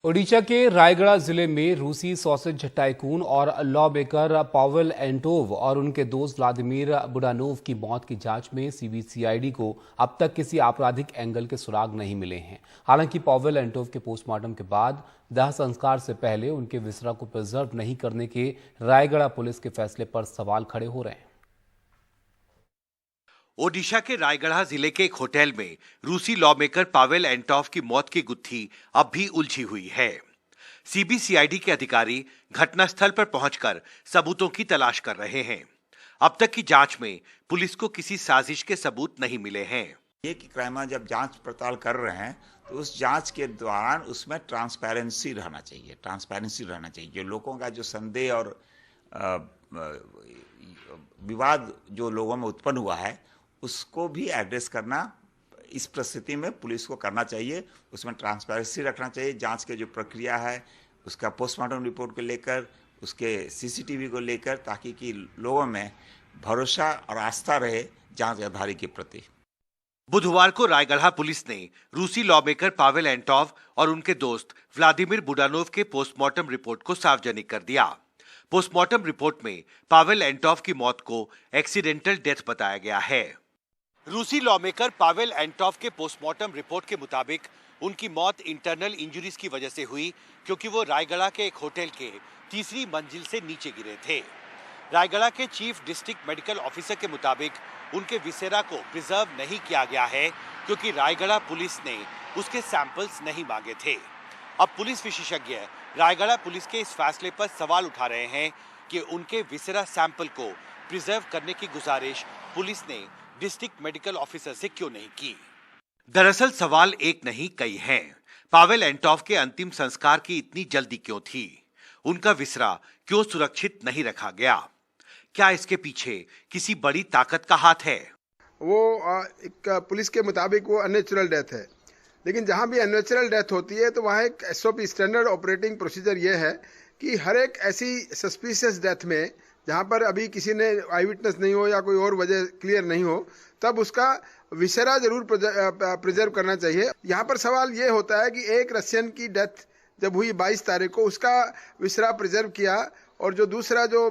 ओडिशा के रायगढ़ जिले में रूसी सॉसेज टाइकून और लॉ मेकर पावेल एंटोव और उनके दोस्त व्लादिमीर बुडानोव की मौत की जांच में सीबीसीआईडी को अब तक किसी आपराधिक एंगल के सुराग नहीं मिले हैं। हालांकि पावेल एंटोव के पोस्टमार्टम के बाद दाह संस्कार से पहले उनके विसरा को प्रिजर्व नहीं करने के रायगढ़ पुलिस के फैसले पर सवाल खड़े हो रहे हैं। ओडिशा के रायगढ़ जिले के एक होटल में रूसी लॉ मेकर पावेल एंटोव की मौत की गुत्थी अब भी उलझी हुई है। सीबीसीआईडी के अधिकारी घटनास्थल पर पहुंचकर सबूतों की तलाश कर रहे हैं। अब तक की जांच में पुलिस को किसी साजिश के सबूत नहीं मिले हैं। ये कि क्राइम जब जांच पड़ताल कर रहे हैं तो उस जांच के दौरान उसमें ट्रांसपेरेंसी रहना चाहिए। जो लोगों का जो संदेह और विवाद जो लोगों में उत्पन्न हुआ है उसको भी एड्रेस करना इस परिस्थिति में पुलिस को करना चाहिए। उसमें ट्रांसपेरेंसी रखना चाहिए। जांच की जो प्रक्रिया है उसका पोस्टमार्टम रिपोर्ट को लेकर, उसके सीसीटीवी को लेकर, ताकि कि लोगों में भरोसा और आस्था रहे जांच अधिकारी के प्रति। बुधवार को रायगढ़ पुलिस ने रूसी लॉ मेकर पावेल एंटोव और उनके दोस्त व्लादिमीर बुडानोव के पोस्टमार्टम रिपोर्ट को सार्वजनिक कर दिया। पोस्टमार्टम रिपोर्ट में पावेल एंटोव की मौत को एक्सीडेंटल डेथ बताया गया है। रूसी लॉ मेकर पावेल एंटोव के पोस्टमार्टम रिपोर्ट के मुताबिक उनकी मौत इंटरनल इंजरीज की वजह से हुई, क्योंकि वो रायगढ़ के एक होटल के तीसरी मंजिल से नीचे गिरे थे। रायगढ़ के चीफ डिस्ट्रिक्ट मेडिकल ऑफिसर के मुताबिक उनके विसेरा को प्रिजर्व नहीं किया गया है, क्योंकि रायगढ़ पुलिस ने उसके सैंपल्स नहीं मांगे थे। अब पुलिस विशेषज्ञ रायगढ़ पुलिस के इस फैसले पर सवाल उठा रहे हैं कि उनके विसेरा सैंपल को प्रिजर्व करने की गुजारिश पुलिस ने डिस्ट्रिक्ट मेडिकल ऑफिसर से क्यों नहीं की। दरअसल सवाल एक नहीं कई हैं। पावेल एंटोव के अंतिम संस्कार की इतनी जल्दी क्यों थी? उनका विसरा क्यों सुरक्षित नहीं रखा गया? क्या इसके पीछे किसी बड़ी ताकत का हाथ है? वो एक पुलिस के मुताबिक वो अननेचुरल डेथ है, लेकिन जहां भी अननेचुरल डेथ होती है तो वहां एक एसओपी स्टैंडर्ड ऑपरेटिंग प्रोसीजर ये है कि हर एक ऐसी सस्पिशियस डेथ में जहां पर अभी किसी ने आई विटनेस नहीं हो या कोई और वजह क्लियर नहीं हो, तब उसका विसेरा जरूर प्रिजर्व करना चाहिए। यहाँ पर सवाल ये होता है कि एक रशियन की डेथ जब हुई 22 तारीख को, उसका विसेरा प्रिजर्व किया, और जो दूसरा जो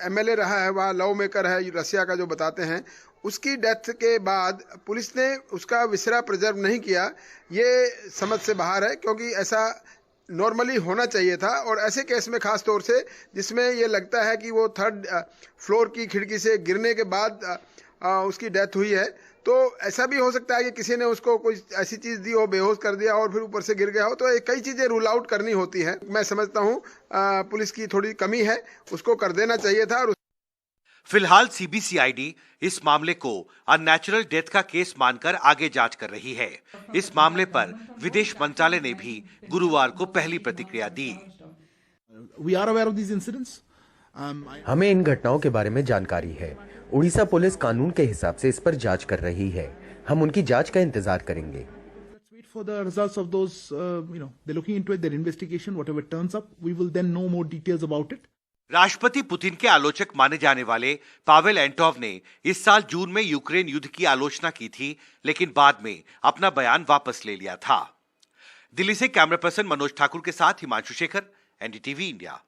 एमएलए रहा है वहाँ लॉ मेकर है रशिया का जो बताते हैं, उसकी डेथ के बाद पुलिस ने उसका विसेरा प्रिजर्व नहीं किया। ये समझ से बाहर है, क्योंकि ऐसा नॉर्मली होना चाहिए था। और ऐसे केस में खास तौर से जिसमें ये लगता है कि वो 3rd फ्लोर की खिड़की से गिरने के बाद उसकी डेथ हुई है, तो ऐसा भी हो सकता है कि किसी ने उसको कोई ऐसी चीज दी हो, बेहोश कर दिया और फिर ऊपर से गिर गया हो। तो कई चीजें रूल आउट करनी होती है। मैं समझता हूँ पुलिस की थोड़ी कमी है, उसको कर देना चाहिए था। फिलहाल सीबीसीआईडी इस मामले को अननेचुरल डेथ का केस मानकर आगे जांच कर रही है। इस मामले पर विदेश मंत्रालय ने भी गुरुवार को पहली प्रतिक्रिया दी। हमें इन घटनाओं के बारे में जानकारी है। उड़ीसा पुलिस कानून के हिसाब से इस पर जांच कर रही है। हम उनकी जांच का इंतजार करेंगे। राष्ट्रपति पुतिन के आलोचक माने जाने वाले पावेल एंटोव ने इस साल जून में यूक्रेन युद्ध की आलोचना की थी, लेकिन बाद में अपना बयान वापस ले लिया था। दिल्ली से कैमरा पर्सन मनोज ठाकुर के साथ हिमांशु शेखर, एनडीटीवी इंडिया।